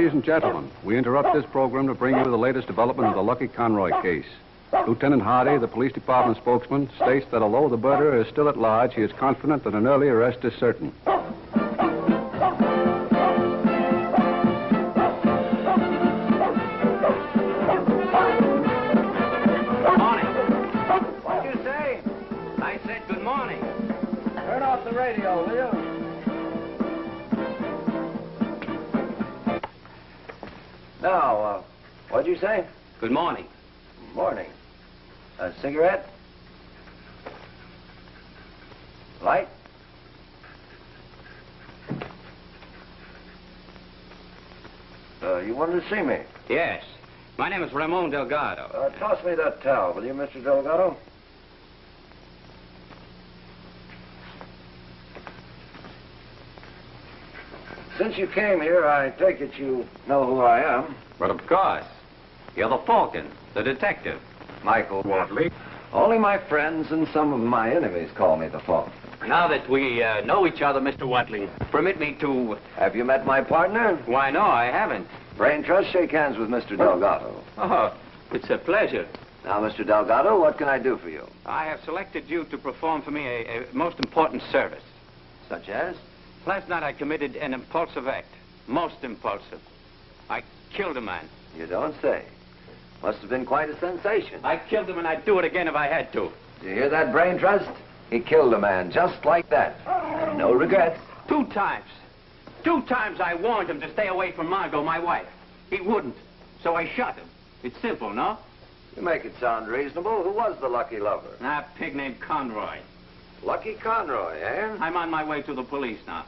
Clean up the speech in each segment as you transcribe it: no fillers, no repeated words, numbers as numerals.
Ladies and gentlemen, we interrupt this program to bring you the latest development of the Lucky Conroy case. Lieutenant Hardy, the police department spokesman, states that although the murderer is still at large, he is confident that an early arrest is certain. Good morning. What'd you say? I said good morning. Turn off the radio, will you? Now, what'd you say? Good morning. Morning. A cigarette? Light? You wanted to see me? Yes. My name is Ramon Delgado. Toss me that towel, will you, Mr. Delgado? Since you came here, I take it you know who I am. But of course. You're the Falcon, the detective. Michael Watley. Only my friends and some of my enemies call me the Falcon. Now that we know each other, Mr. Watling, permit me to... Have you met my partner? Why, no, I haven't. Brain Trust, shake hands with Mr. Delgado. Oh, it's a pleasure. Now, Mr. Delgado, what can I do for you? I have selected you to perform for me a most important service. Such as? Last night I committed an impulsive act. Most impulsive. I killed a man. You don't say. Must have been quite a sensation. I killed him and I'd do it again if I had to. Do you hear that, Brain Trust? He killed a man just like that. And no regrets. 2 times. 2 times I warned him to stay away from Margot, my wife. He wouldn't. So I shot him. It's simple, no? You make it sound reasonable. Who was the lucky lover? A pig named Conroy. Lucky Conroy, eh? I'm on my way to the police now.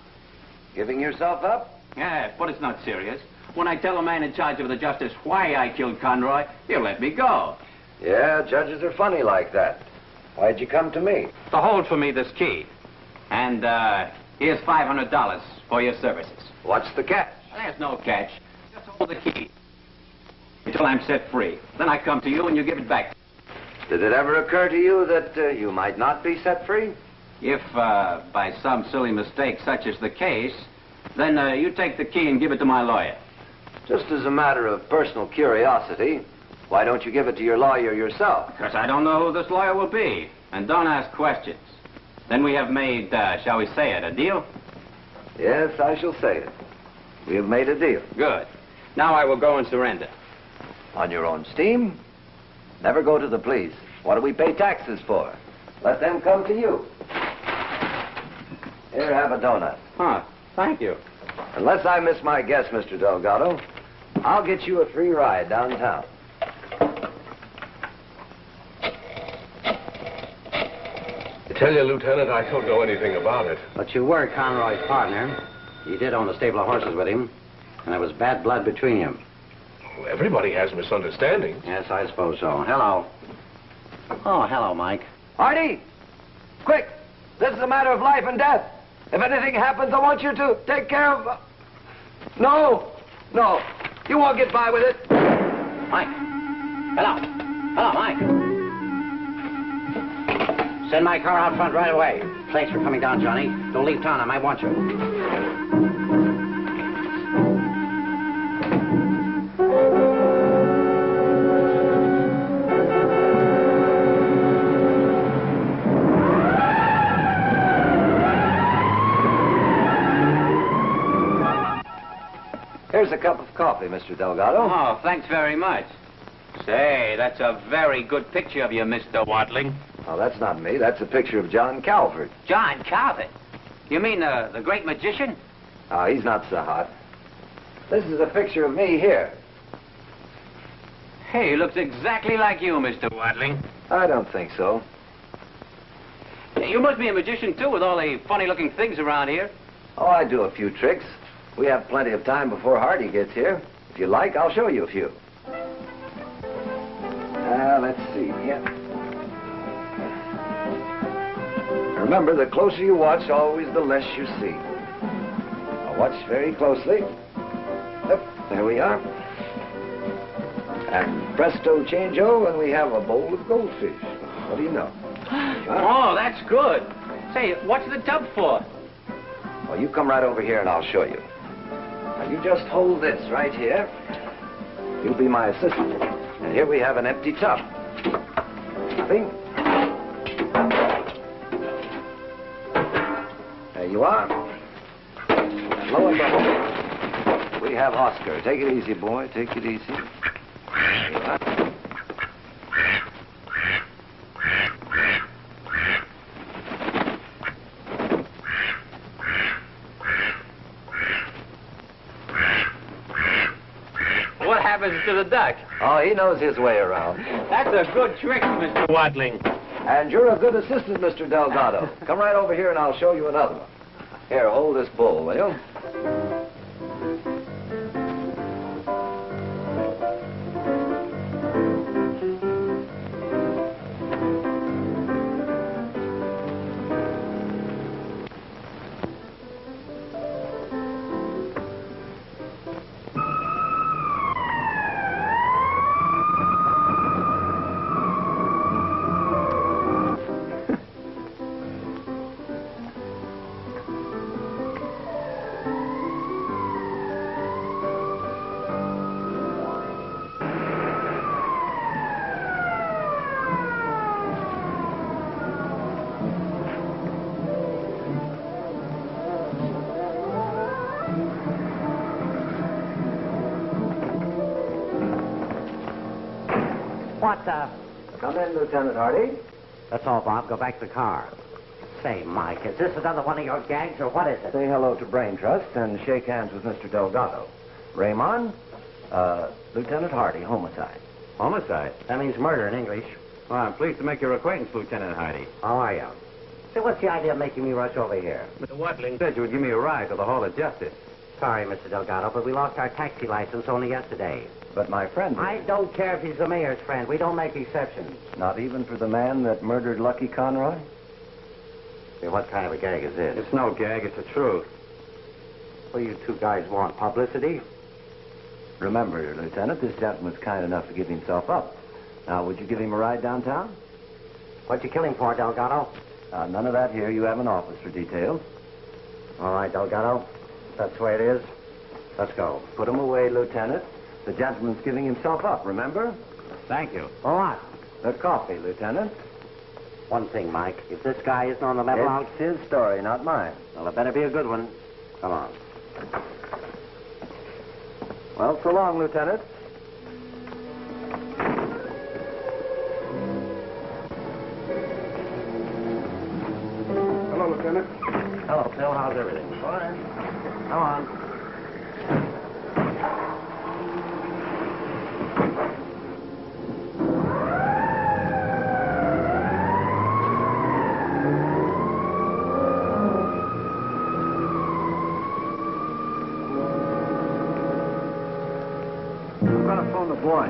Giving yourself up? Yes, but it's not serious. When I tell a man in charge of the justice why I killed Conroy, he'll let me go. Yeah, judges are funny like that. Why'd you come to me? To hold for me this key. And, here's $500 for your services. What's the catch? There's no catch. Just hold the key until I'm set free. Then I come to you and you give it back. Did it ever occur to you that you might not be set free? If, by some silly mistake such is the case, then you take the key and give it to my lawyer. Just as a matter of personal curiosity, why don't you give it to your lawyer yourself? Because I don't know who this lawyer will be. And don't ask questions. Then we have made, shall we say it, a deal? Yes, I shall say it. We have made a deal. Good. Now I will go and surrender. On your own steam? Never go to the police. What do we pay taxes for? Let them come to you. Here, have a donut. Huh, thank you. Unless I miss my guess, Mr. Delgado, I'll get you a free ride downtown. I tell you, Lieutenant, I don't know anything about it. But you were Conroy's partner. You did own a stable of horses with him, and there was bad blood between you. Well, everybody has misunderstandings. Yes, I suppose so. Hello. Oh, hello, Mike. Hardy! Quick! This is a matter of life and death. If anything happens, I want you to take care of... No! No. You won't get by with it. Mike. Hello. Hello, Mike. Send my car out front right away. Thanks for coming down, Johnny. Don't leave town. I might want you. Here's a cup of coffee, Mr. Delgado. Oh, thanks very much. Say, that's a very good picture of you, Mr. Watling. Oh, that's not me. That's a picture of John Calvert. John Calvert? You mean the great magician? Oh, he's not so hot. This is a picture of me here. Hey, he looks exactly like you, Mr. Watling. I don't think so. You must be a magician, too, with all the funny-looking things around here. Oh, I do a few tricks. We have plenty of time before Hardy gets here. If you like, I'll show you a few. Let's see. Yeah. Remember, the closer you watch, always the less you see. Now watch very closely. Yep, there we are. And presto changeo, and we have a bowl of goldfish. What do you know? Oh, that's good. Say, what's the tub for? Well, you come right over here and I'll show you. Now, you just hold this right here. You'll be my assistant. And here we have an empty tub. Nothing. There you are. And lo and behold, we have Oscar. Take it easy, boy. Take it easy. There you are. What happens to the duck? Oh, he knows his way around. That's a good trick, Mr. Watling. And you're a good assistant, Mr. Delgado. Come right over here and I'll show you another one. Here, hold this bull, will you? What the? Come in, Lieutenant Hardy. That's all, Bob. Go back to the car. Say, Mike, is this another one of your gags, or what is it? Say hello to Brain Trust and shake hands with Mr. Delgado. Raymond, Lieutenant Hardy, homicide. Homicide? That means murder in English. Well, I'm pleased to make your acquaintance, Lieutenant Hardy. How are you? Say, what's the idea of making me rush over here? Mr. Watling said you would give me a ride to the Hall of Justice. Sorry, Mr. Delgado, but we lost our taxi license only yesterday. But my friend... I don't care if he's the mayor's friend. We don't make exceptions. Not even for the man that murdered Lucky Conroy? Say, what kind of a gag is this? It's no gag, it's the truth. What do you two guys want? Publicity? Remember, Lieutenant, this gentleman's kind enough to give himself up. Now, would you give him a ride downtown? What'd you kill him for, Delgado? None of that here. You have an office for details. All right, Delgado. That's the way it is. Let's go. Put him away, Lieutenant. The gentleman's giving himself up, remember? Thank you. All right. The coffee, Lieutenant. One thing, Mike. If this guy isn't on the level, I'll... It's his story, not mine. Well, it better be a good one. Come on. Well, so long, Lieutenant. Hello, Lieutenant. Hello, Phil. How's everything? Fine. Come on. I'm gonna phone the boy.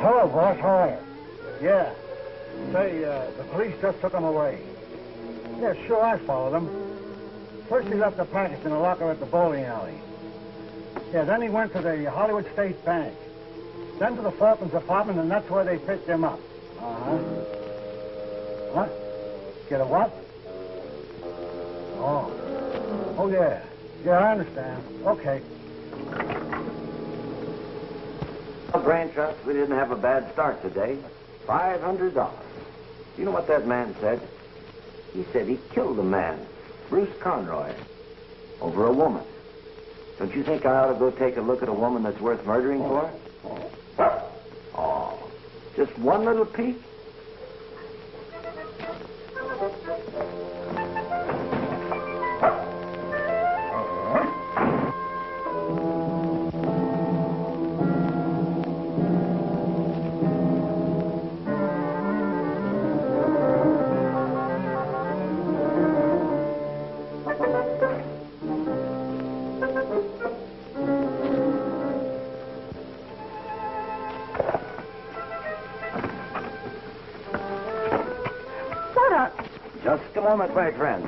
Hello, boss. How are you? Yeah. Say, the police just took him away. Yeah, sure, I followed him. First, he left the package in a locker at the bowling alley. Yeah, then he went to the Hollywood State Bank. Then to the Falcon's apartment, and that's where they picked him up. Uh-huh. What? Get a what? Oh. Oh, yeah. Yeah, I understand. Okay. Brain Trust, we didn't have a bad start today. $500. You know what that man said? He said he killed a man, Bruce Conroy, over a woman. Don't you think I ought to go take a look at a woman that's worth murdering for? Oh, just one little peek? moment, my friend.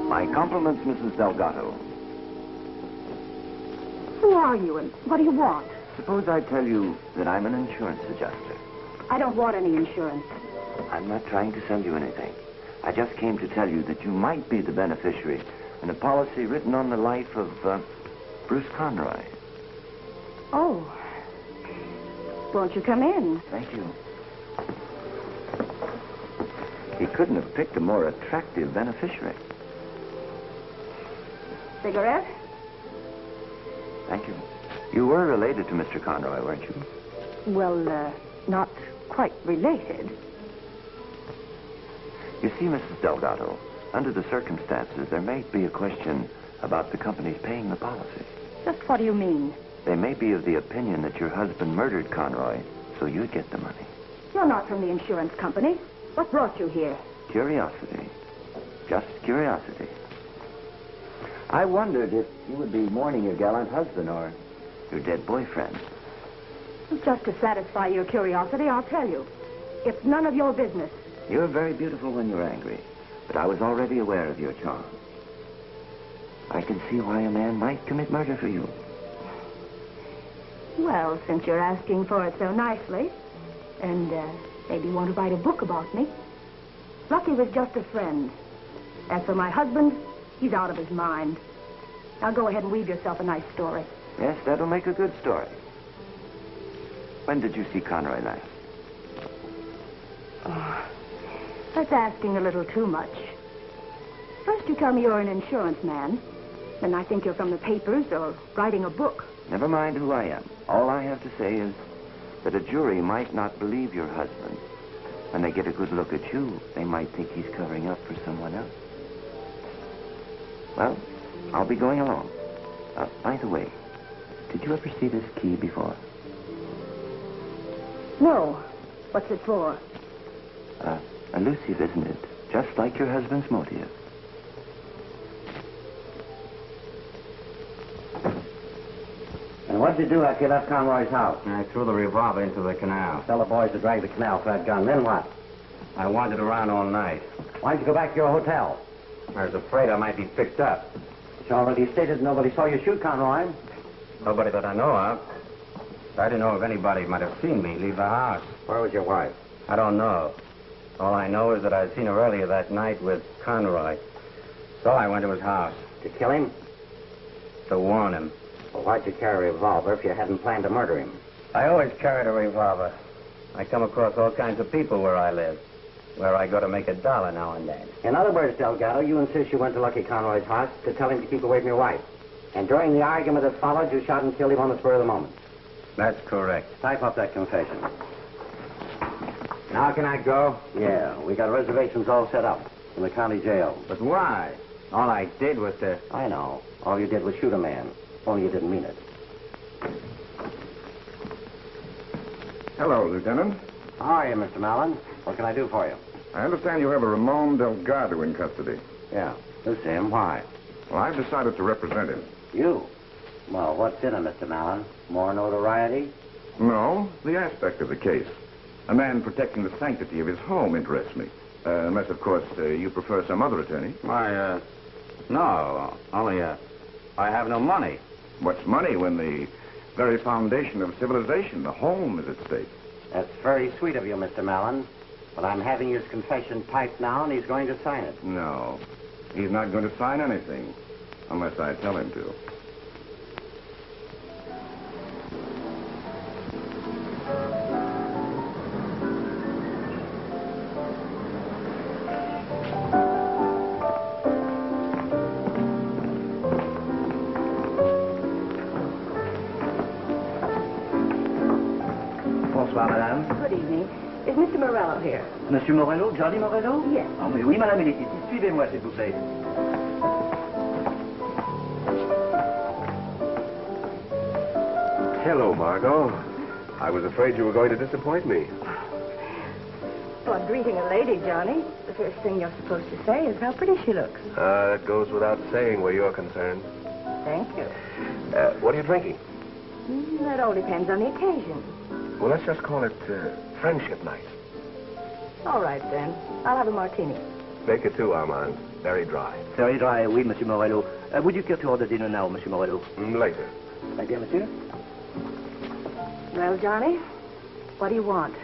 My compliments, Mrs. Delgado. Who are you and what do you want? Suppose I tell you that I'm an insurance adjuster. I don't want any insurance. I'm not trying to sell you anything. I just came to tell you that you might be the beneficiary in a policy written on the life of Bruce Conroy. Oh. Won't you come in? Thank you. He couldn't have picked a more attractive beneficiary. Cigarette? Thank you. You were related to Mr. Conroy, weren't you? Well, not quite related. You see, Mrs. Delgado, under the circumstances, there may be a question about the company's paying the policy. Just what do you mean? They may be of the opinion that your husband murdered Conroy, so you'd get the money. You're not from the insurance company. What brought you here? Curiosity. Just curiosity. I wondered if you would be mourning your gallant husband or your dead boyfriend. Just to satisfy your curiosity, I'll tell you. It's none of your business. You're very beautiful when you're angry, but I was already aware of your charm. I can see why a man might commit murder for you. Well, since you're asking for it so nicely, and maybe you want to write a book about me. Lucky was just a friend. As for my husband, he's out of his mind. Now go ahead and weave yourself a nice story. Yes, that'll make a good story. When did you see Conroy last? Oh, that's asking a little too much. First you tell me you're an insurance man. Then I think you're from the papers or writing a book. Never mind who I am. All I have to say is that a jury might not believe your husband. When they get a good look at you, they might think he's covering up for someone else. Well, I'll be going along. By the way, did you ever see this key before? No. What's it for? Elusive, isn't it? Just like your husband's motive. And what did you do after you left Conroy's house? I threw the revolver into the canal. Tell the boys to drag the canal for that gun. Then what? I wandered around all night. Why didn't you go back to your hotel? I was afraid I might be picked up. You already stated nobody saw you shoot Conroy. Nobody that I know of. I didn't know if anybody might have seen me leave the house. Where was your wife? I don't know. All I know is that I'd seen her earlier that night with Conroy. So I went to his house. To kill him? To warn him. Well, why'd you carry a revolver if you hadn't planned to murder him? I always carried a revolver. I come across all kinds of people where I live. Where I go to make $1 now and then. In other words, Delgado, you insist you went to Lucky Conroy's house to tell him to keep away from your wife. And during the argument that followed, you shot and killed him on the spur of the moment. That's correct. Type up that confession. Now can I go? Yeah, we got reservations all set up in the county jail. But why? All I did was to... I know. All you did was shoot a man. Only you didn't mean it. Hello, Lieutenant. How are you, Mr. Mallon? What can I do for you? I understand you have a Ramon Delgado in custody. Yeah, this is him. Why? Well, I've decided to represent him. You? Well, what's in him, Mr. Mallon? More notoriety? No, the aspect of the case. A man protecting the sanctity of his home interests me. Unless, of course, you prefer some other attorney. No, only, I have no money. What's money when the very foundation of civilization, the home, is at stake? That's very sweet of you, Mr. Mallon. But I'm having his confession typed now, and he's going to sign it. No, he's not going to sign anything, unless I tell him to. Bonsoir, madame. Good evening. Is Mr. Morello here? Monsieur Morello, Johnny Morello? Yes. Ah, mais oui, madame, il est ici. Suivez-moi, s'il vous plaît. Hello, Margot. I was afraid you were going to disappoint me. Well, greeting a lady, Johnny. The first thing you're supposed to say is how pretty she looks. That goes without saying where you're concerned. Thank you. What are you drinking? That all depends on the occasion. Well, let's just call it friendship night. All right, then. I'll have a martini. Make it two, Armand. Very dry. Very dry, oui, Monsieur Morello. Would you care to order dinner now, Monsieur Morello? Later. Thank you, Monsieur. Well, Johnny, what do you want?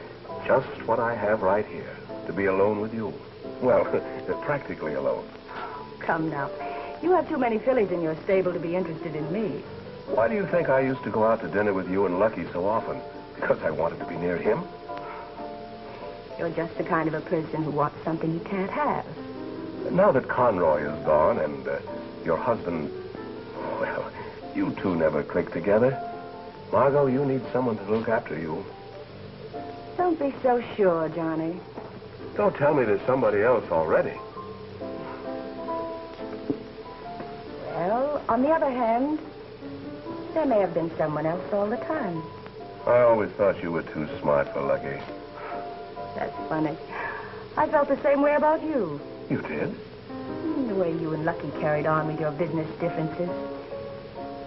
Just what I have right here. To be alone with you. Well, practically alone. Come now. You have too many fillies in your stable to be interested in me. Why do you think I used to go out to dinner with you and Lucky so often? Because I wanted to be near him? You're just the kind of a person who wants something he can't have. Now that Conroy is gone and your husband... Well, you two never click together. Margot, you need someone to look after you. Don't be so sure, Johnny. Don't tell me there's somebody else already. Well, on the other hand, there may have been someone else all the time. I always thought you were too smart for Lucky. That's funny. I felt the same way about you. You did? The way you and Lucky carried on with your business differences.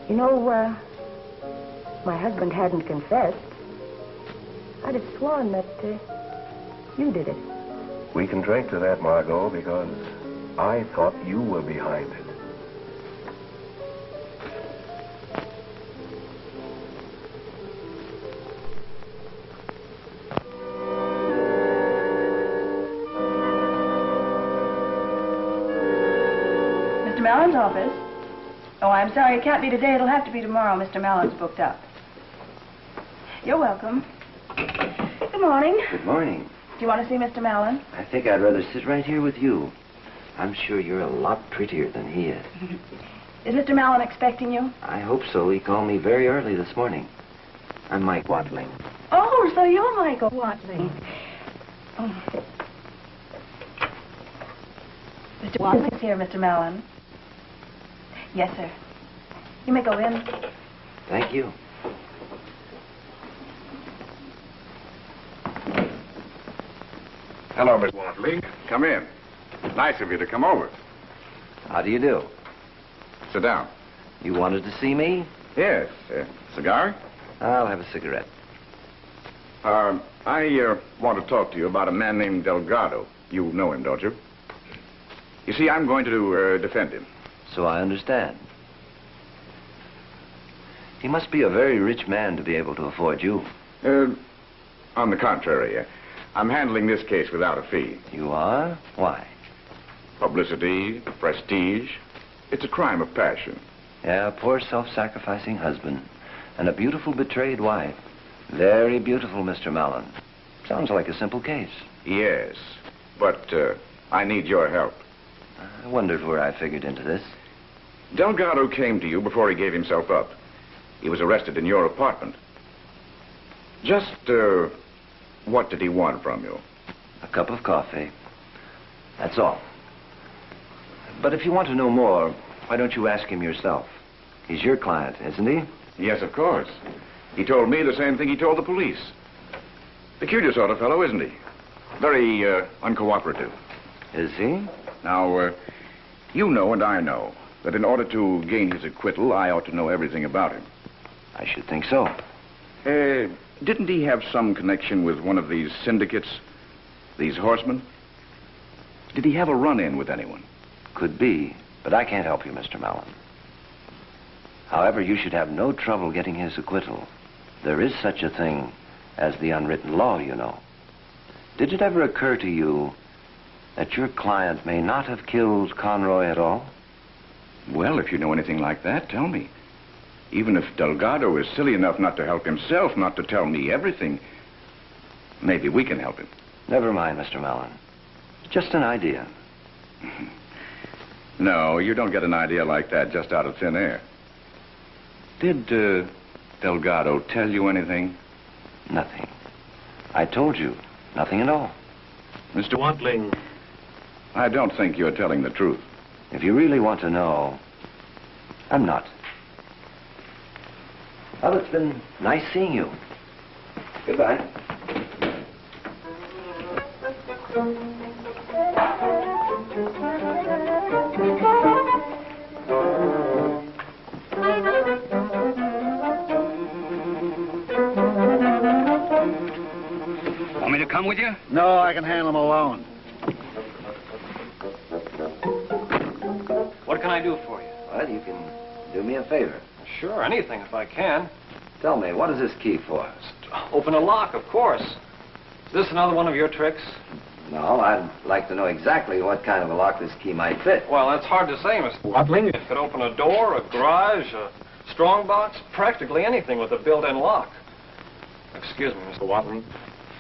You know, my husband hadn't confessed. I'd have sworn that you did it. We can drink to that, Margot, because I thought you were behind it. Mr. Mallon's office? Oh, I'm sorry, it can't be today. It'll have to be tomorrow. Mr. Mallon's booked up. You're welcome. Good morning. Good morning. Do you want to see Mr. Mallon? I think I'd rather sit right here with you. I'm sure you're a lot prettier than he is. Is Mr. Mallon expecting you? I hope so. He called me very early this morning. I'm Mike Watling. Oh, so you're Michael Watling. Oh. Mr. Watling's here, Mr. Mallon. Yes, sir. You may go in. Thank you. Hello, Miss Watling. Come in. Nice of you to come over. How do you do? Sit down. You wanted to see me? Yes. Cigar? I'll have a cigarette. I want to talk to you about a man named Delgado. You know him, don't you? You see, I'm going to defend him. So I understand. He must be a very rich man to be able to afford you. On the contrary, I'm handling this case without a fee. You are? Why? Publicity, prestige. It's a crime of passion. Yeah, a poor self-sacrificing husband and a beautiful betrayed wife. Very beautiful, Mr. Mallon. Sounds like a simple case. Yes, but I need your help. I wondered where I figured into this. Delgado came to you before he gave himself up. He was arrested in your apartment. Just, what did he want from you? A cup of coffee. That's all. But if you want to know more, why don't you ask him yourself? He's your client, isn't he? Yes, of course. He told me the same thing he told the police. Peculiar sort of fellow, isn't he? Very, uncooperative. Is he? Now, you know and I know that in order to gain his acquittal, I ought to know everything about him. I should think so. Didn't he have some connection with one of these syndicates? These horsemen? Did he have a run-in with anyone? Could be, but I can't help you, Mr. Mallon. However, you should have no trouble getting his acquittal. There is such a thing as the unwritten law, you know. Did it ever occur to you that your client may not have killed Conroy at all? Well, if you know anything like that, tell me. Even if Delgado is silly enough not to help himself, not to tell me everything, maybe we can help him. Never mind, Mr. Mallon. Just an idea. No, you don't get an idea like that just out of thin air. Did Delgado tell you anything? Nothing. I told you, nothing at all. Mr. Watling, I don't think you're telling the truth. If you really want to know, I'm not. Well, it's been nice seeing you. Goodbye. Want me to come with you? No, I can handle them alone. What can I do for you? Well, you can do me a favor. Sure, anything if I can. Tell me, what is this key for? Open a lock, of course. Is this another one of your tricks? No, I'd like to know exactly what kind of a lock this key might fit. Well, that's hard to say, Mr. Watling. It could open a door, a garage, a strong box, practically anything with a built-in lock. Excuse me, Mr. Watling.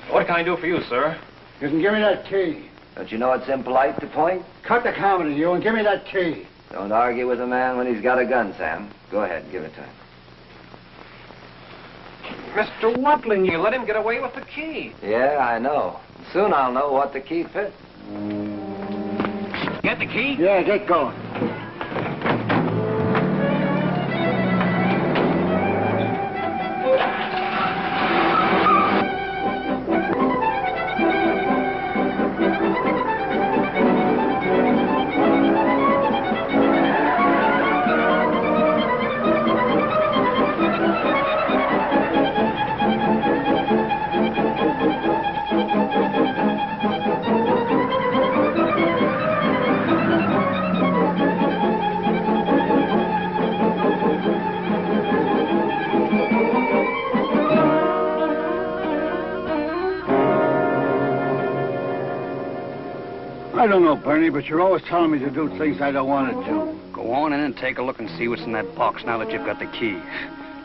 What can I do for you, sir? You can give me that key. Don't you know it's impolite to point? Cut the comedy, you, and give me that key. Don't argue with a man when he's got a gun, Sam. Go ahead, give it to him. Mr. Watling, you let him get away with the key. Yeah, I know. Soon I'll know what the key fits. Get the key? Yeah, get going. I don't know, Bernie, but you're always telling me to do things I don't want to do. Go on in and take a look and see what's in that box now that you've got the key.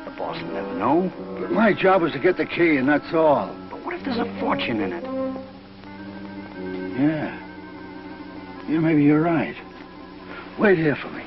The boss will never know. But my job is to get the key, and that's all. But what if there's a fortune in it? Yeah. Yeah, maybe you're right. Wait here for me.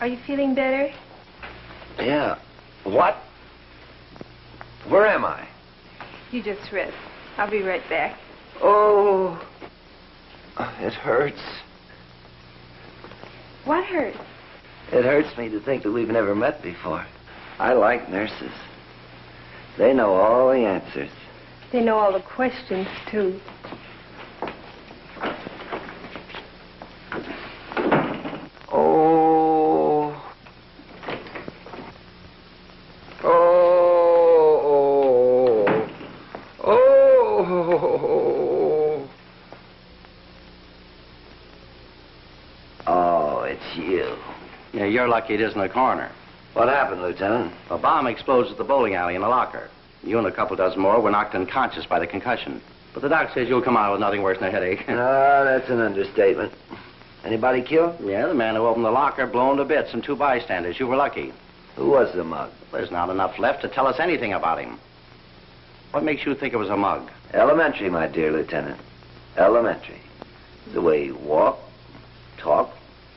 Are you feeling better? Yeah. What? Where am I? You just rest. I'll be right back. Oh, it hurts. What hurts? It hurts me to think that we've never met before. I like nurses. They know all the answers. They know all the questions, too. You're lucky it isn't a coroner. What happened, Lieutenant? A bomb explodes at the bowling alley in the locker. You and a couple dozen more were knocked unconscious by the concussion. But the doc says you'll come out with nothing worse than a headache. No, that's an understatement. Anybody killed? Yeah, the man who opened the locker blown to bits and 2 bystanders. You were lucky. Who was the mug? There's not enough left to tell us anything about him. What makes you think it was a mug? Elementary, my dear Lieutenant. Elementary. The way he walked, talked,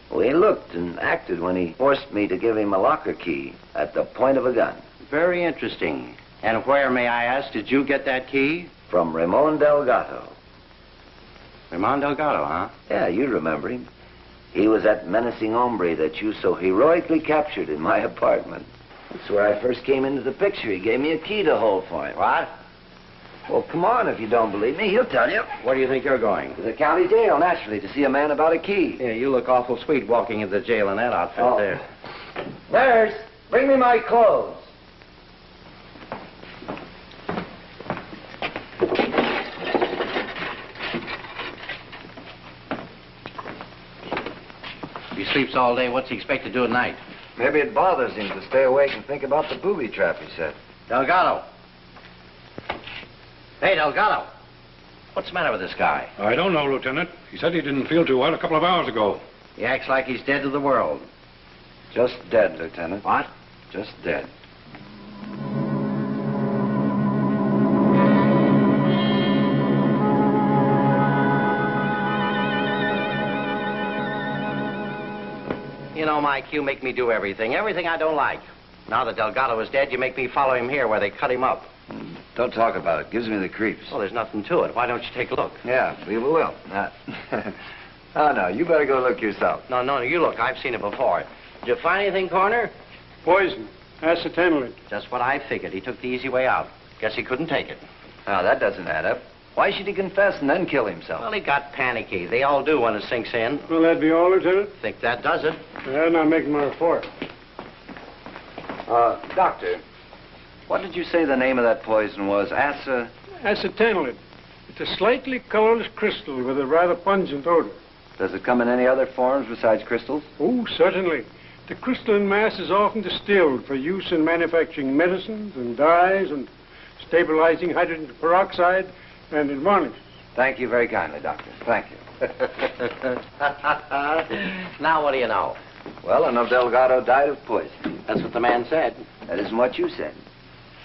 the way he looked and acted when he forced me to give him a locker key at the point of a gun. Very interesting. And where, may I ask, did you get that key? From Ramon Delgado. Ramon Delgado, huh? Yeah, you remember him. He was that menacing hombre that you so heroically captured in my apartment. That's where I first came into the picture. He gave me a key to hold for him. What? Well, come on, if you don't believe me, he'll tell you. Where do you think you're going? To the county jail, naturally, to see a man about a key. Yeah, you look awful sweet walking into the jail in that outfit there. Nurse, bring me my clothes. sleeps all day. What's he expect to do at night? Maybe it bothers him to stay awake and think about the booby trap, he said. Delgado. Hey, Delgado. What's the matter with this guy? I don't know, Lieutenant. He said he didn't feel too well a couple of hours ago. He acts like he's dead to the world. Just dead, Lieutenant. What? Just dead. You know, Mike, you make me do everything. Everything I don't like. Now that Delgado is dead, you make me follow him here where they cut him up. Don't talk about it. Gives me the creeps. Well, there's nothing to it. Why don't you take a look? Yeah, we will. Oh, no, you better go look yourself. No, you look. I've seen it before. Did you find anything, Corner? Poison. Acetylene. Just what I figured. He took the easy way out. Guess he couldn't take it. Now, that doesn't add up. Why should he confess and then kill himself? Well, he got panicky. They all do when it sinks in. Will that be all, Lieutenant? Think that does it. Well, now make my report. Doctor, what did you say the name of that poison was? Acetylene. It's a slightly colorless crystal with a rather pungent odor. Does it come in any other forms besides crystals? Oh, certainly. The crystalline mass is often distilled for use in manufacturing medicines and dyes and stabilizing hydrogen peroxide and in varnishes. Thank you very kindly, Doctor. Thank you. Now what do you know? Well, I know Delgado died of poison. That's what the man said. That isn't what you said.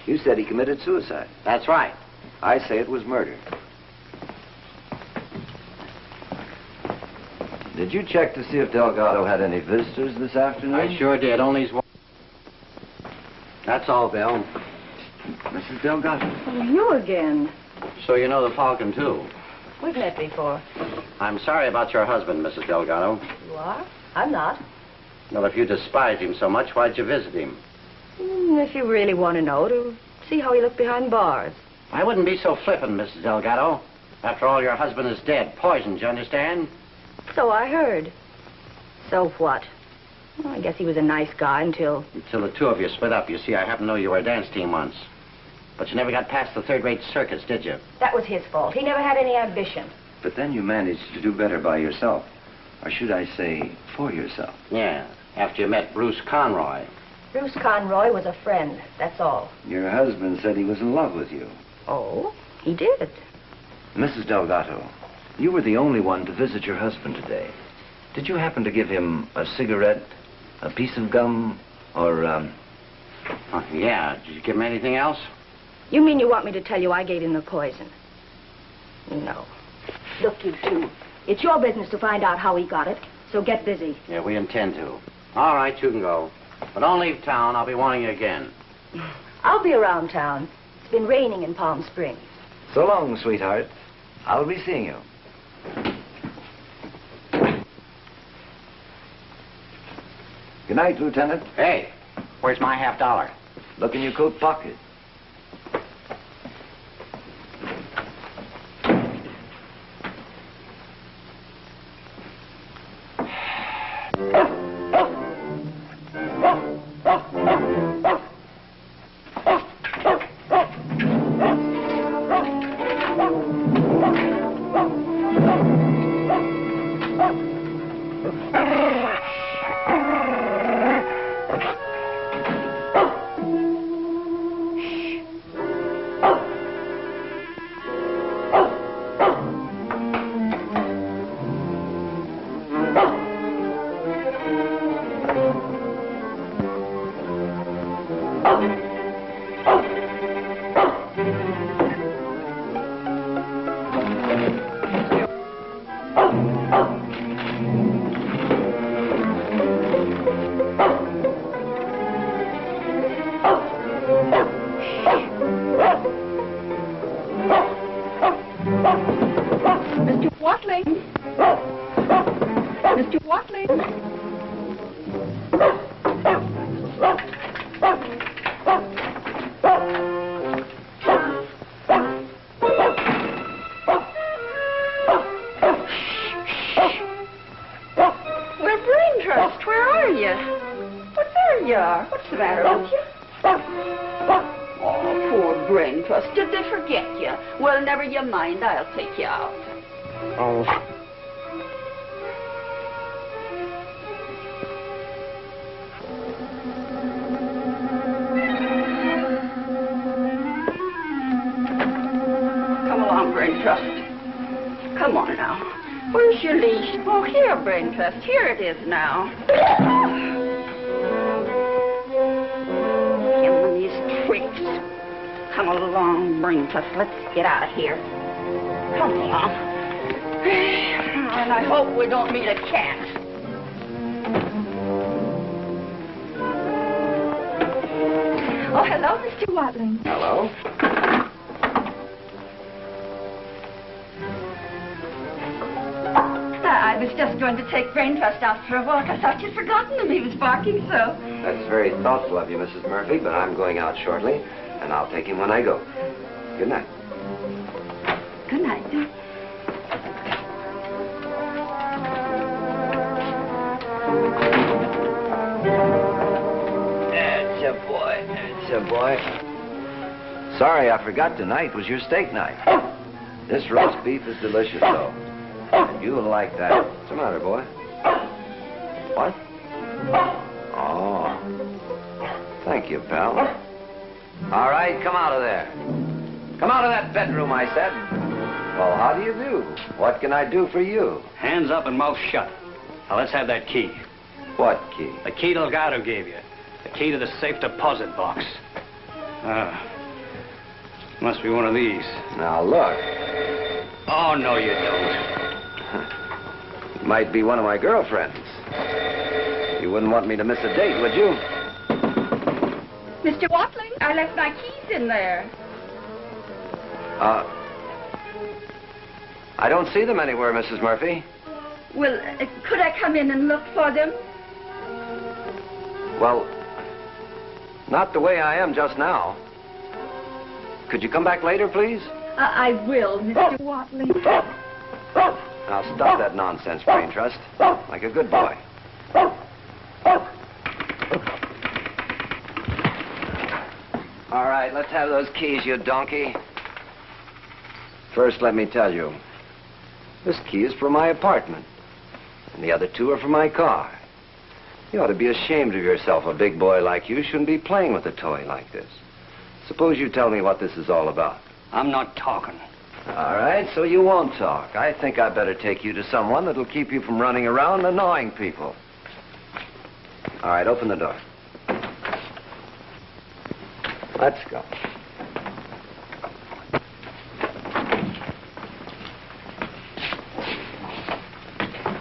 You said he committed suicide. That's right. I say it was murder. Did you check to see if Delgado had any visitors this afternoon? I sure did. Only his wife. That's all, Bill. Mrs. Delgado. Oh, you again. So you know the Falcon, too. We've met before. I'm sorry about your husband, Mrs. Delgado. You are? I'm not. Well, if you despise him so much, why'd you visit him? If you really want to know, to see how he looked behind bars. I wouldn't be so flippant, Mrs. Delgado. After all, your husband is dead. Poisoned, you understand? So I heard. So what? Well, I guess he was a nice guy until... Until the two of you split up. You see, I happen to know you were a dance team once. But you never got past the third-rate circuits, did you? That was his fault. He never had any ambition. But then you managed to do better by yourself. Or should I say, for yourself. Yeah, after you met Bruce Conroy. Bruce Conroy was a friend, that's all. Your husband said he was in love with you. Oh, he did. Mrs. Delgado, you were the only one to visit your husband today. Did you happen to give him a cigarette, a piece of gum, or, Yeah. Did you give him anything else? You mean you want me to tell you I gave him the poison? No. Look, you two. It's your business to find out how he got it, so get busy. Yeah, we intend to. All right, you can go. But don't leave town. I'll be wanting you again. I'll be around town. It's been raining in Palm Springs. So long, sweetheart. I'll be seeing you. Good night, Lieutenant. Hey, where's my $50? Look in your coat pocket. Mind, I'll take you out. Oh. Brain Trust. Come on now. Where's your leash? Oh, here, Brain Trust. Here it is now. Him and these tricks. Come along, Brain Trust. Let's get out of here. Come along. And I hope we don't meet a cat. Oh, hello, Mr. Watling. Hello. I was just going to take Brain Trust out for a walk. I thought you'd forgotten him. He was barking so. That's very thoughtful of you, Mrs. Murphy, but I'm going out shortly, and I'll take him when I go. Good night. Good night. That's a boy. That's a boy. Sorry, I forgot tonight was your steak night. This roast beef is delicious, though. And you'll like that. What's the matter, boy? What? Oh. Thank you, pal. All right, come out of there. Come out of that bedroom, I said. Well, how do you do? What can I do for you? Hands up and mouth shut. Now, let's have that key. What key? The key Delgado gave you. The key to the safe deposit box. Must be one of these. Now, look. Oh, no, you don't. It might be one of my girlfriends. You wouldn't want me to miss a date, would you? Mr. Watling, I left my keys in there. I don't see them anywhere, Mrs. Murphy. Well, could I come in and look for them? Well, not the way I am just now. Could you come back later, please? I will, Mr. Watling. Now, stop that nonsense, Brain Trust. Like a good boy. All right, let's have those keys, you donkey. First, let me tell you. This key is for my apartment. And the other two are for my car. You ought to be ashamed of yourself. A big boy like you shouldn't be playing with a toy like this. Suppose you tell me what this is all about. I'm not talking. All right, so you won't talk. I think I better take you to someone that'll keep you from running around annoying people. All right, open the door. Let's go.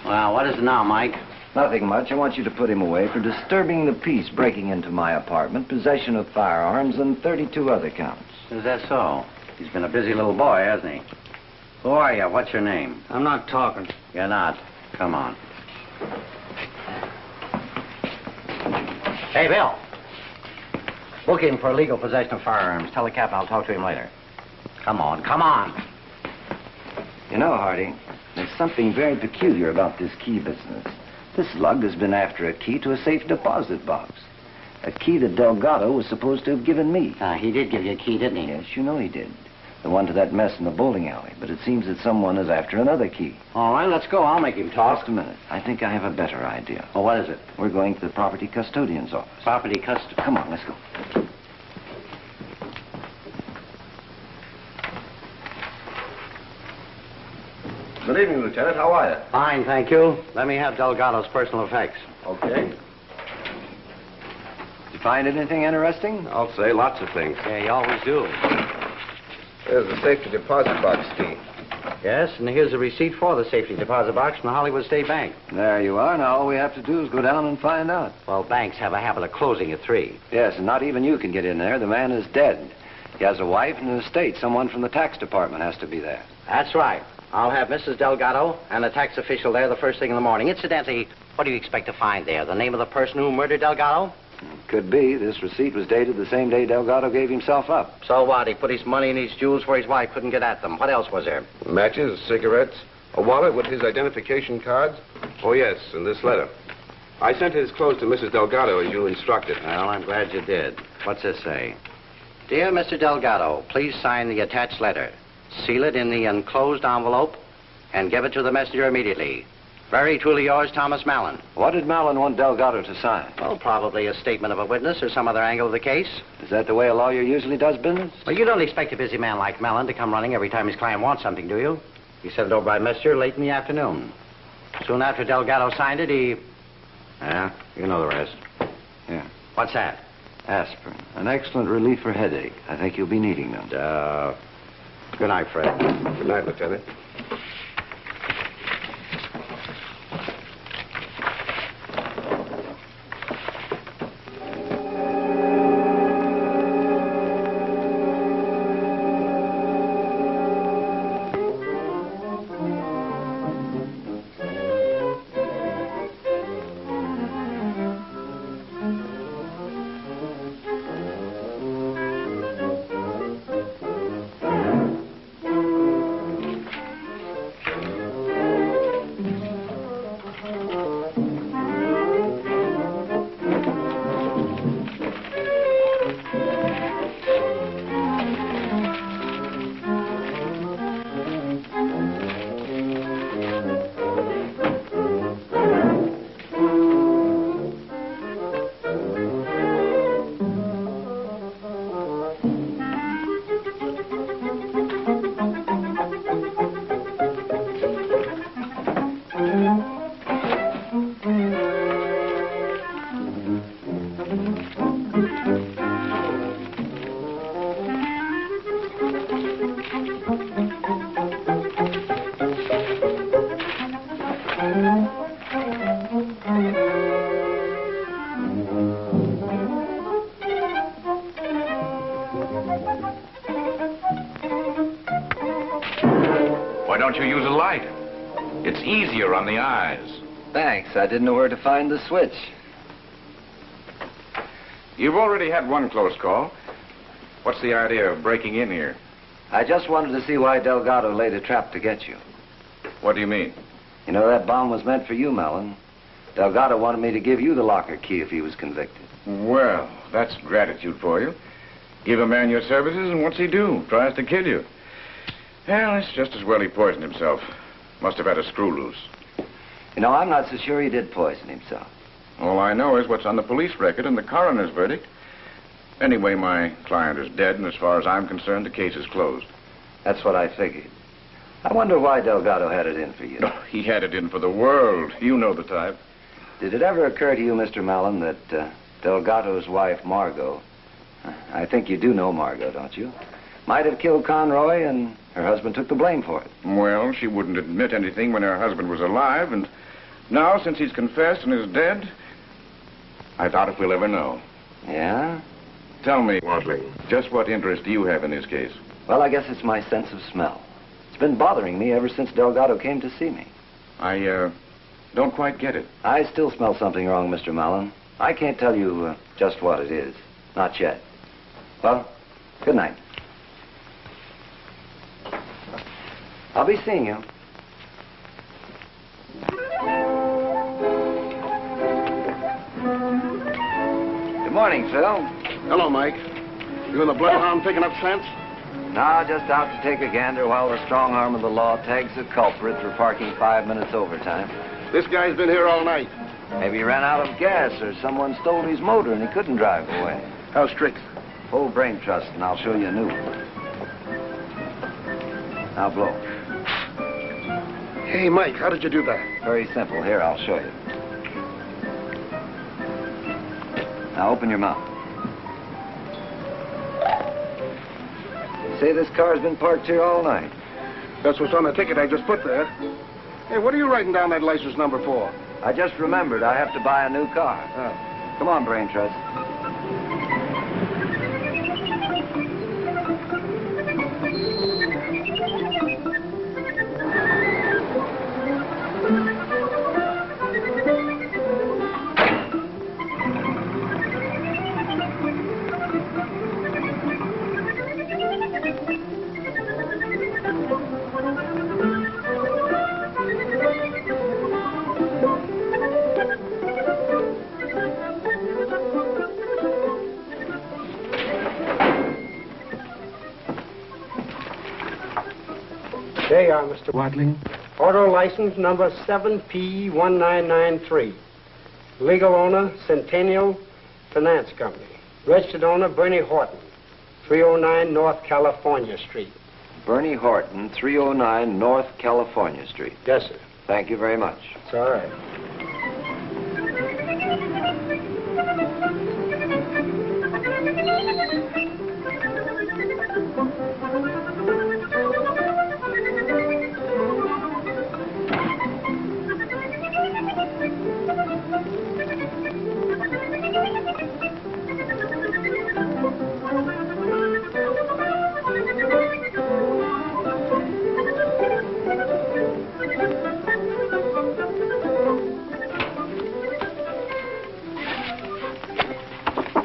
Well, what is it now, Mike? Nothing much. I want you to put him away for disturbing the peace, breaking into my apartment, possession of firearms, and 32 other counts. Is that so? He's been a busy little boy, hasn't he? Who are you? What's your name? I'm not talking. You're not. Come on. Hey, Bill. Book him for illegal possession of firearms. Tell the captain I'll talk to him later. Come on, come on. You know, Hardy, there's something very peculiar about this key business. This lug has been after a key to a safe deposit box. A key that Delgado was supposed to have given me. He did give you a key, didn't he? Yes, you know he did. The one to that mess in the bowling alley. But it seems that someone is after another key. All right, let's go. I'll make him talk. Just a minute. I think I have a better idea. Well, what is it? We're going to the property custodian's office. Property custodian? Come on, let's go. Good evening, Lieutenant. How are you? Fine, thank you. Let me have Delgado's personal effects. Okay. Did you find anything interesting? I'll say lots of things. Yeah, you always do. There's the safety deposit box key. Yes, and here's a receipt for the safety deposit box from the Hollywood State Bank. There you are. Now all we have to do is go down and find out. Well, banks have a habit of closing at 3. Yes, and not even you can get in there. The man is dead. He has a wife and an estate. Someone from the tax department has to be there. That's right. I'll have Mrs. Delgado and the tax official there the first thing in the morning. Incidentally, what do you expect to find there? The name of the person who murdered Delgado? Could be. This receipt was dated the same day Delgado gave himself up. So what? He put his money and his jewels where his wife couldn't get at them. What else was there? Matches, cigarettes, a wallet with his identification cards. Oh, yes, and this letter. I sent his clothes to Mrs. Delgado as you instructed. Well, I'm glad you did. What's this say? Dear Mr. Delgado, please sign the attached letter. Seal it in the enclosed envelope and give it to the messenger immediately. Very truly yours, Thomas Mallon. What did Mallon want Delgado to sign? Well, probably a statement of a witness or some other angle of the case. Is that the way a lawyer usually does business? Well, you don't expect a busy man like Mallon to come running every time his client wants something, do you? He sent it over by messenger late in the afternoon. Soon after Delgado signed it, Yeah, you know the rest. Yeah. What's that? Aspirin. An excellent relief for headache. I think you'll be needing them. Good night, Fred. Good night, Lieutenant. Why don't you use a light? It's easier on the eyes. Thanks. I didn't know where to find the switch. You've already had one close call. What's the idea of breaking in here? I just wanted to see why Delgado laid a trap to get you. What do you mean? You know, that bomb was meant for you, Mellon. Delgado wanted me to give you the locker key if he was convicted. Well, that's gratitude for you. Give a man your services, and what's he do? Tries to kill you. Well, it's just as well he poisoned himself. Must have had a screw loose. You know, I'm not so sure he did poison himself. All I know is what's on the police record and the coroner's verdict. Anyway, my client is dead, and as far as I'm concerned, the case is closed. That's what I figured. I wonder why Delgado had it in for you. Oh, he had it in for the world. You know the type. Did it ever occur to you, Mr. Mallon, that Delgado's wife, Margot, I think you do know Margot, don't you, might have killed Conroy, and her husband took the blame for it? Well, she wouldn't admit anything when her husband was alive, and now, since he's confessed and is dead, I doubt if we'll ever know. Yeah? Tell me, Watling, just what interest do you have in this case? Well, I guess it's my sense of smell. It's been bothering me ever since Delgado came to see me. I don't quite get it. I still smell something wrong, Mr. Mallon. I can't tell you just what it is. Not yet. Well, good night. I'll be seeing you. Good morning, Phil. Hello, Mike. You and the bloodhound picking up scents? No, just out to take a gander while the strong arm of the law tags the culprit for parking 5 minutes overtime. This guy's been here all night. Maybe he ran out of gas or someone stole his motor and he couldn't drive away. How strict? Full brain trust, and I'll show you a new one. Now blow. Hey, Mike, how did you do that? Very simple. Here, I'll show you. Now open your mouth. Say this car's been parked here all night. That's what's on the ticket I just put there. Hey, what are you writing down that license number for? I just remembered I have to buy a new car. Oh. Come on, brain trust. There you are, Mr. Watling. Auto license number 7P1993. Legal owner, Centennial Finance Company. Registered owner, Bernie Horton, 309 North California Street. Bernie Horton, 309 North California Street. Yes, sir. Thank you very much. It's all right.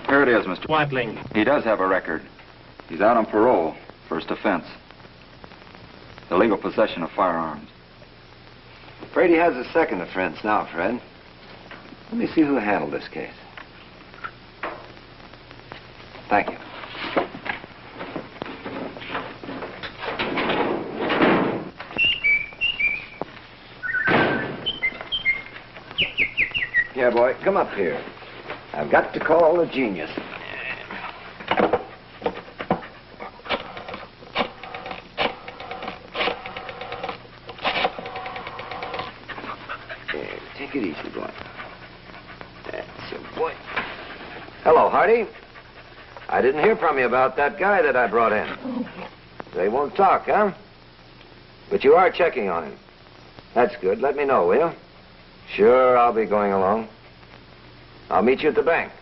Here it is, Mr. Watling. He does have a record. He's out on parole. First offense. Illegal possession of firearms. Afraid he has a second offense now, Fred. Let me see who handled this case. Thank you. Yeah, boy, come up here. I've got to call a genius. Take it easy, boy. That's it, boy. Hello, Hardy. I didn't hear from you about that guy that I brought in. They won't talk, huh? But you are checking on him. That's good. Let me know, will you? Sure, I'll be going along. I'll meet you at the bank.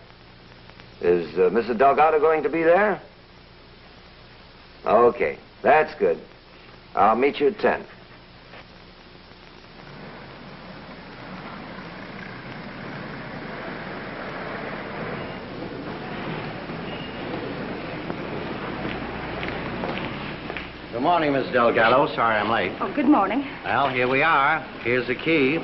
Is Mrs. Delgado going to be there? Okay, that's good. I'll meet you at 10. Good morning, Miss Delgado. Sorry I'm late. Oh, good morning. Well, here we are. Here's the key.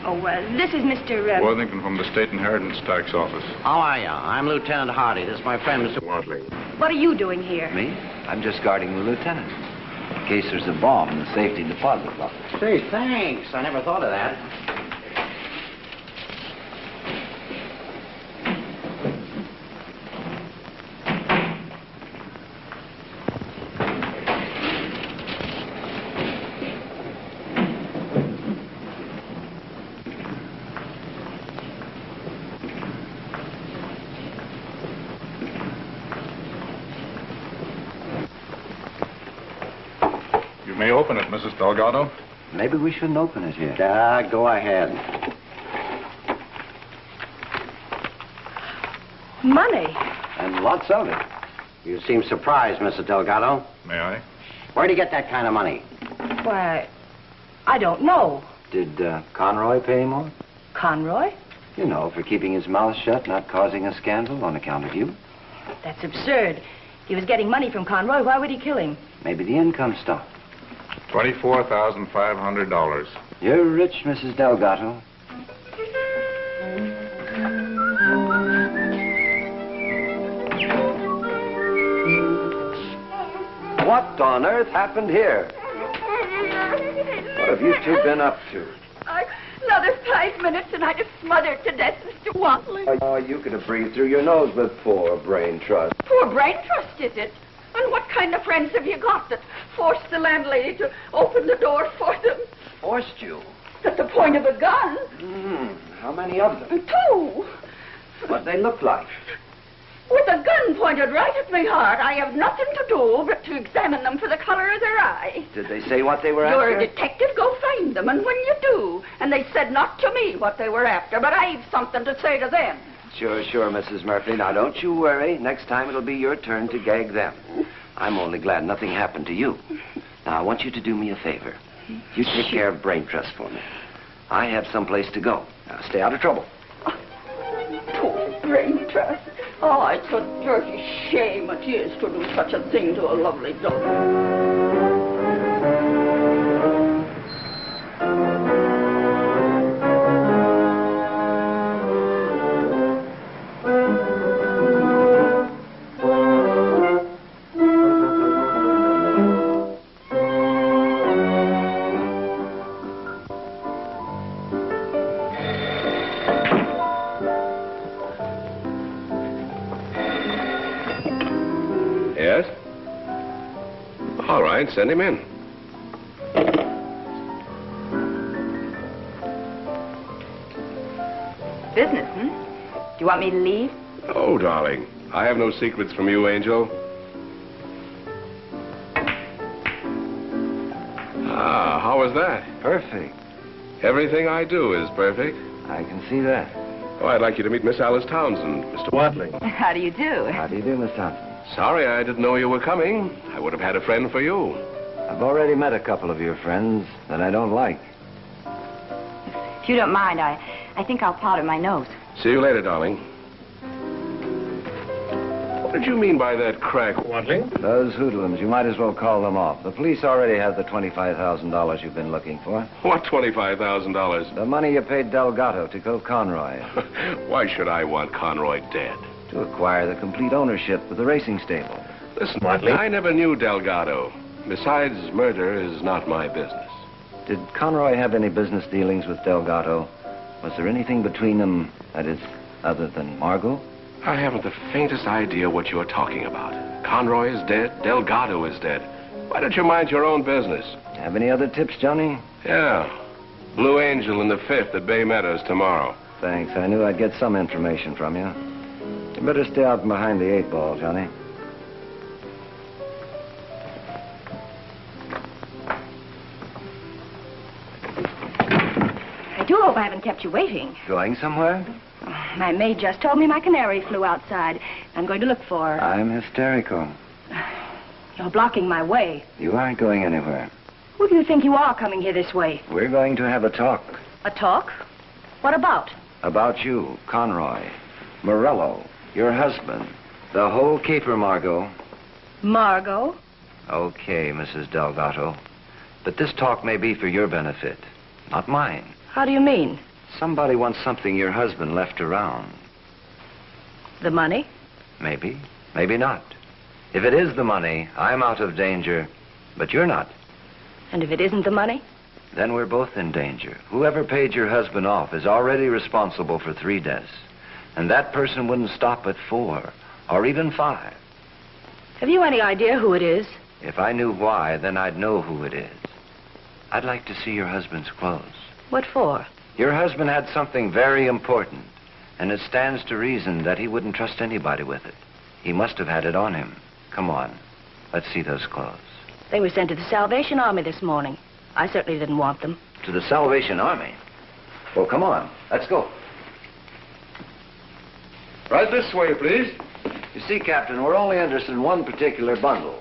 Oh, this is Mr. Worthington from the State Inheritance Tax Office. How are you? I'm Lieutenant Hardy. This is my friend, Mr. Wadley. What are you doing here? Me? I'm just guarding the lieutenant. In case there's a bomb in the safety deposit box. Say, thanks. I never thought of that. You may open it, Mrs. Delgado. Maybe we shouldn't open it here. Go ahead. Money. And lots of it. You seem surprised, Mrs. Delgado. May I? Where'd you get that kind of money? Why, I don't know. Did Conroy pay more? Conroy? You know, for keeping his mouth shut, not causing a scandal on account of you. That's absurd. He was getting money from Conroy. Why would he kill him? Maybe the income stopped. $24,500. You're rich, Mrs. Delgado. What on earth happened here? What have you two been up to? Another 5 minutes and I'd have smothered to death, Mr. Watling. Oh, you could have breathed through your nose with poor brain trust. Poor brain trust, is it? And what kind of friends have you got that forced the landlady to open the door for them? Forced you? At the point of a gun. How many of them? 2. What they look like? With a gun pointed right at my heart, I have nothing to do but to examine them for the color of their eye. Did they say what they were You're after? a detective, go find them, and when you do, and they said not to me what they were after, but I've something to say to them. Sure, Mrs. Murphy. Now, don't you worry. Next time it'll be your turn to gag them. I'm only glad nothing happened to you. Now, I want you to do me a favor. You take care of Brain Trust for me. I have someplace to go. Now, stay out of trouble. Poor Brain Trust. Oh, it's a dirty shame it is to do such a thing to a lovely daughter. All right, send him in. Business, hmm? Do you want me to leave? Oh, darling. I have no secrets from you, Angel. Ah, how was that? Perfect. Everything I do is perfect. I can see that. Oh, I'd like you to meet Miss Alice Townsend, Mr. Watling. How do you do? How do you do, Miss Thompson? Sorry I didn't know you were coming. I would have had a friend for you. I've already met a couple of your friends that I don't like. If you don't mind, I think I'll powder my nose. See you later, darling. What did you mean by that crack, Watling? Those hoodlums, you might as well call them off. The police already have the $25,000 you've been looking for. What $25,000? The money you paid Delgado to kill Conroy. Why should I want Conroy dead? To acquire the complete ownership of the racing stable. Listen, Watling, I never knew Delgado. Besides, murder is not my business. Did Conroy have any business dealings with Delgado? Was there anything between them, that is, other than Margot? I haven't the faintest idea what you're talking about. Conroy is dead. Delgado is dead. Why don't you mind your own business? Have any other tips, Johnny? Yeah. Blue Angel in the 5th at Bay Meadows tomorrow. Thanks. I knew I'd get some information from you. You better stay out from behind the 8 ball, Johnny. I do hope I haven't kept you waiting. Going somewhere? My maid just told me my canary flew outside. I'm going to look for her. I'm hysterical. You're blocking my way. You aren't going anywhere. Who do you think you are coming here this way? We're going to have a talk. A talk? What about? About you, Conroy, Morello, your husband, the whole caper, Margot. Margot? Okay, Mrs. Delgado. But this talk may be for your benefit, not mine. How do you mean? Somebody wants something your husband left around. The money? Maybe, maybe not. If it is the money, I'm out of danger, but you're not. And if it isn't the money? Then we're both in danger. Whoever paid your husband off is already responsible for 3 deaths. And that person wouldn't stop at 4, or even 5. Have you any idea who it is? If I knew why, then I'd know who it is. I'd like to see your husband's clothes. What for? Your husband had something very important, and it stands to reason that he wouldn't trust anybody with it. He must have had it on him. Come on, let's see those clothes. They were sent to the Salvation Army this morning. I certainly didn't want them. To the Salvation Army? Well, come on, let's go. Right this way, please. You see, Captain, we're only interested in one particular bundle.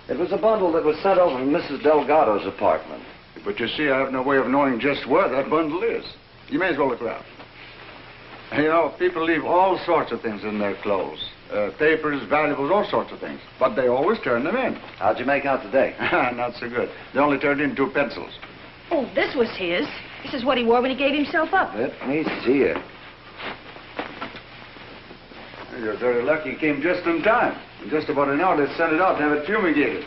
It was a bundle that was sent over from Mrs. Delgado's apartment. But you see, I have no way of knowing just where that bundle is. You may as well look around. You know, people leave all sorts of things in their clothes. Papers, valuables, all sorts of things. But they always turn them in. How'd you make out today? Not so good. They only turned in 2 pencils. Oh, this was his. This is what he wore when he gave himself up. Let me see it. You're very lucky you came just in time. In just about an hour, they sent it out to have it fumigated.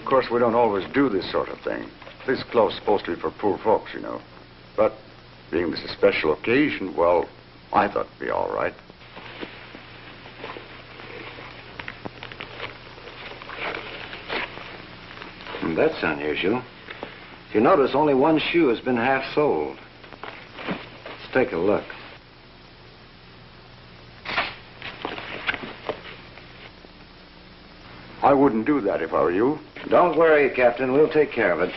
Of course, we don't always do this sort of thing. This cloth's supposed to be for poor folks, you know. But being this a special occasion, well, I thought it'd be all right. That's unusual. If you notice, only one shoe has been half soled. Let's take a look. I wouldn't do that if I were you. Don't worry, Captain. We'll take care of it.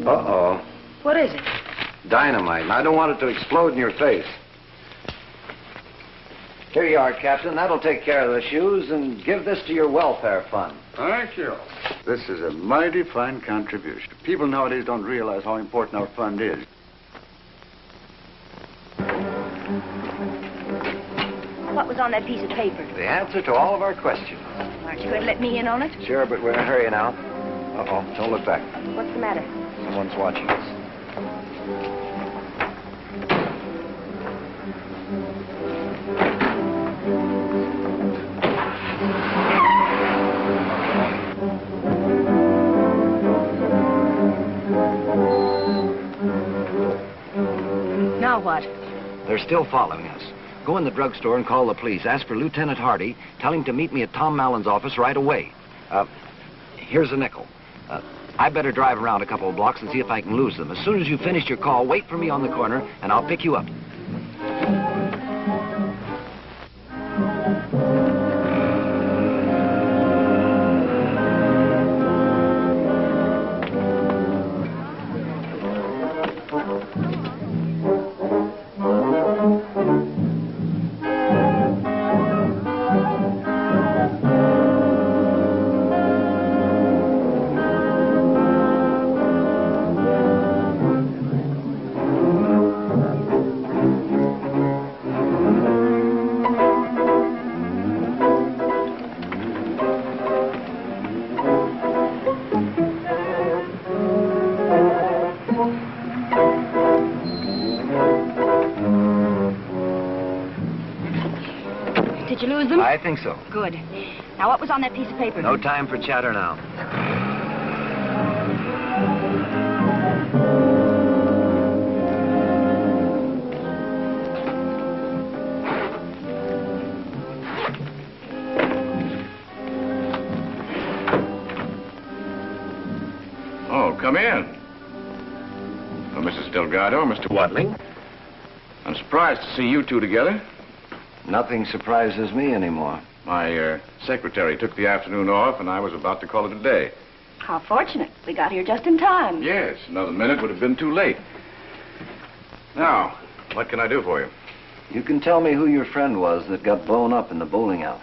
Uh-oh. What is it? Dynamite, and I don't want it to explode in your face. Here you are, Captain. That'll take care of the shoes, and give this to your welfare fund. Thank you. This is a mighty fine contribution. People nowadays don't realize how important our fund is. What was on that piece of paper? The answer to all of our questions. Aren't you going to let me in on it? Sure, but we're in a hurry now. Uh-oh, don't look back. What's the matter? Someone's watching us. They're still following us. Go in the drugstore and call the police. Ask for Lieutenant Hardy. Tell him to meet me at Tom Mallon's office right away. Here's a nickel. I better drive around a couple of blocks and see if I can lose them. As soon as you've finished your call, wait for me on the corner, and I'll pick you up. Did you lose them? I think so. Good. Now, what was on that piece of paper? No time for chatter now. Oh, come in. Oh, Mrs. Delgado, Mr. Watling. I'm surprised to see you two together. Nothing surprises me anymore. My secretary took the afternoon off, and I was about to call it a day. How fortunate. We got here just in time. Yes, another minute would have been too late. Now, what can I do for you? You can tell me who your friend was that got blown up in the bowling alley.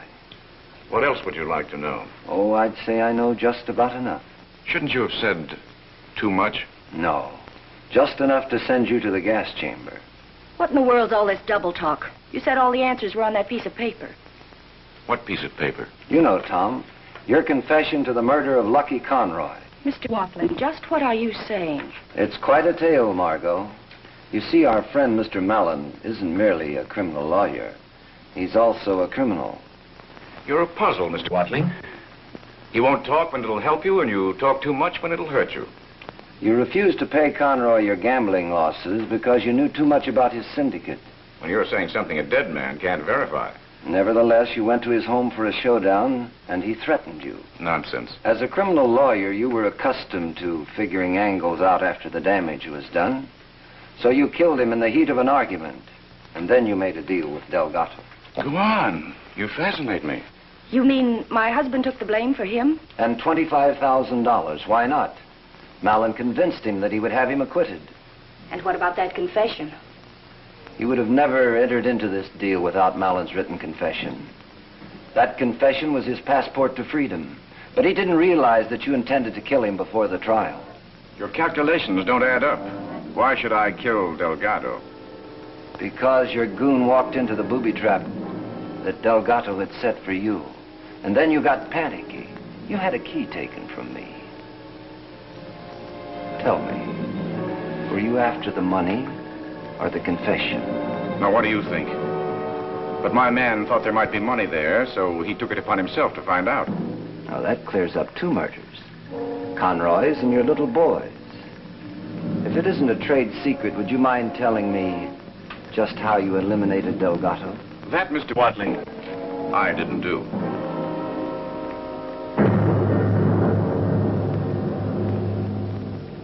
What else would you like to know? Oh, I'd say I know just about enough. Shouldn't you have said too much? No. Just enough to send you to the gas chamber. What in the world's all this double talk? You said all the answers were on that piece of paper. What piece of paper? You know, Tom, your confession to the murder of Lucky Conroy. Mr. Watling, just what are you saying? It's quite a tale, Margot. You see, our friend, Mr. Mallon, isn't merely a criminal lawyer. He's also a criminal. You're a puzzle, Mr. Watling. You won't talk when it'll help you, and you talk too much when it'll hurt you. You refused to pay Conroy your gambling losses because you knew too much about his syndicate. When you're saying something a dead man can't verify. Nevertheless, you went to his home for a showdown, and he threatened you. Nonsense. As a criminal lawyer, you were accustomed to figuring angles out after the damage was done. So you killed him in the heat of an argument, and then you made a deal with Delgado. Go on. You fascinate me. You mean my husband took the blame for him? And $25,000. Why not? Mallon convinced him that he would have him acquitted. And what about that confession? You would have never entered into this deal without Mallon's written confession. That confession was his passport to freedom. But he didn't realize that you intended to kill him before the trial. Your calculations don't add up. Why should I kill Delgado? Because your goon walked into the booby trap that Delgado had set for you. And then you got panicky. You had a key taken from me. Tell me, were you after the money or the confession? Now, what do you think? But my man thought there might be money there, so he took it upon himself to find out. Now, that clears up two murders. Conroy's and your little boy's. If it isn't a trade secret, would you mind telling me just how you eliminated Delgado? That, Mr. Watling, I didn't do.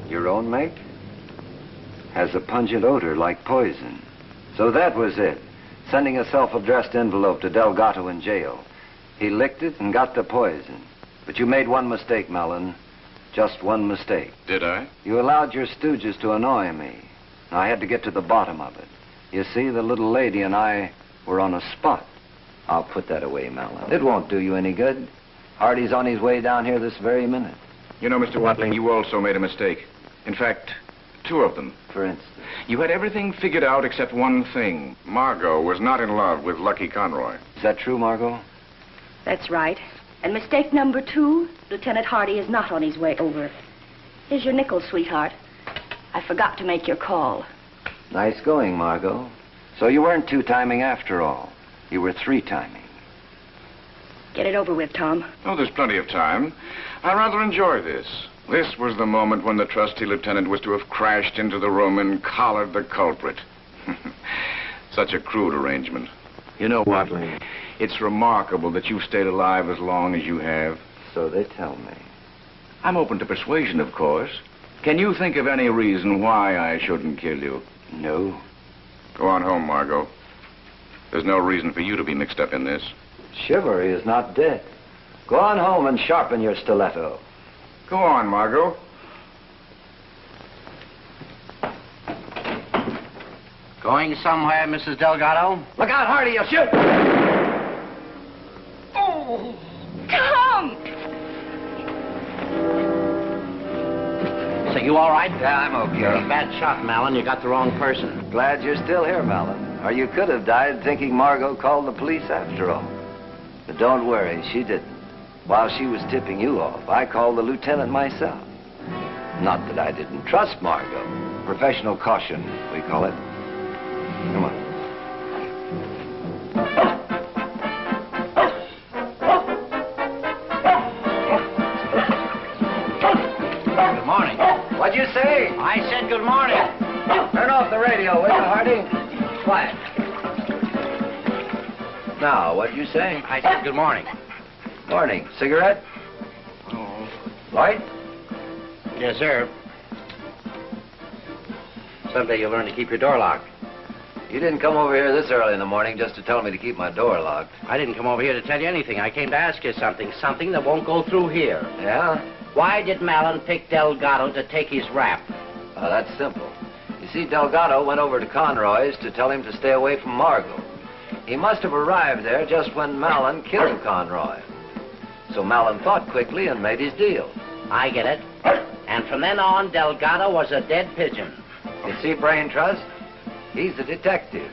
Your own make? Has a pungent odor like poison. So that was it. Sending a self-addressed envelope to Delgado in jail. He licked it and got the poison. But you made one mistake, Mallon. Just one mistake. Did I? You allowed your stooges to annoy me. I had to get to the bottom of it. You see, the little lady and I were on a spot. I'll put that away, Mallon. It won't do you any good. Hardy's on his way down here this very minute. You know, Mr. Watling, you also made a mistake. In fact, two of them. For instance? You had everything figured out except one thing. Margot was not in love with Lucky Conroy. Is that true, Margot? That's right. And mistake number 2, Lieutenant Hardy is not on his way over. Here's your nickel, sweetheart. I forgot to make your call. Nice going, Margot. So you weren't two-timing after all. You were three-timing. Get it over with, Tom. Oh, there's plenty of time. I rather enjoy this. This was the moment when the trusty lieutenant was to have crashed into the room and collared the culprit. Such a crude arrangement. You know, Watling, It's remarkable that you've stayed alive as long as you have. so they tell me. I'm open to persuasion, of course. Can you think of any reason why I shouldn't kill you? No. Go on home, Margot. There's no reason for you to be mixed up in this. Chivalry is not dead. Go on home and sharpen your stiletto. Go on, Margot. Going somewhere, Mrs. Delgado? Look out, Hardy, you'll shoot! Oh, Tom! So you all right? Yeah, I'm okay. You're a bad shot, Malin. You got the wrong person. Glad you're still here, Malin. Or you could have died thinking Margot called the police after all. But don't worry, she didn't. While she was tipping you off, I called the lieutenant myself. Not that I didn't trust Margot. Professional caution, we call it. Come on. Good morning. What'd you say? I said good morning. Turn off the radio, will you, Hardy? Quiet. Now, what'd you say? I said good morning. Morning. Cigarette? Light? Yes, sir. Someday you'll learn to keep your door locked. You didn't come over here this early in the morning just to tell me to keep my door locked. I didn't come over here to tell you anything. I came to ask you something. Something that won't go through here. Yeah? Why did Malin pick Delgado to take his rap? Oh, that's simple. You see, Delgado went over to Conroy's to tell him to stay away from Margot. He must have arrived there just when Malin killed Conroy. So Malin thought quickly and made his deal. I get it. And from then on, Delgado was a dead pigeon. You see, Brain Trust? He's a detective.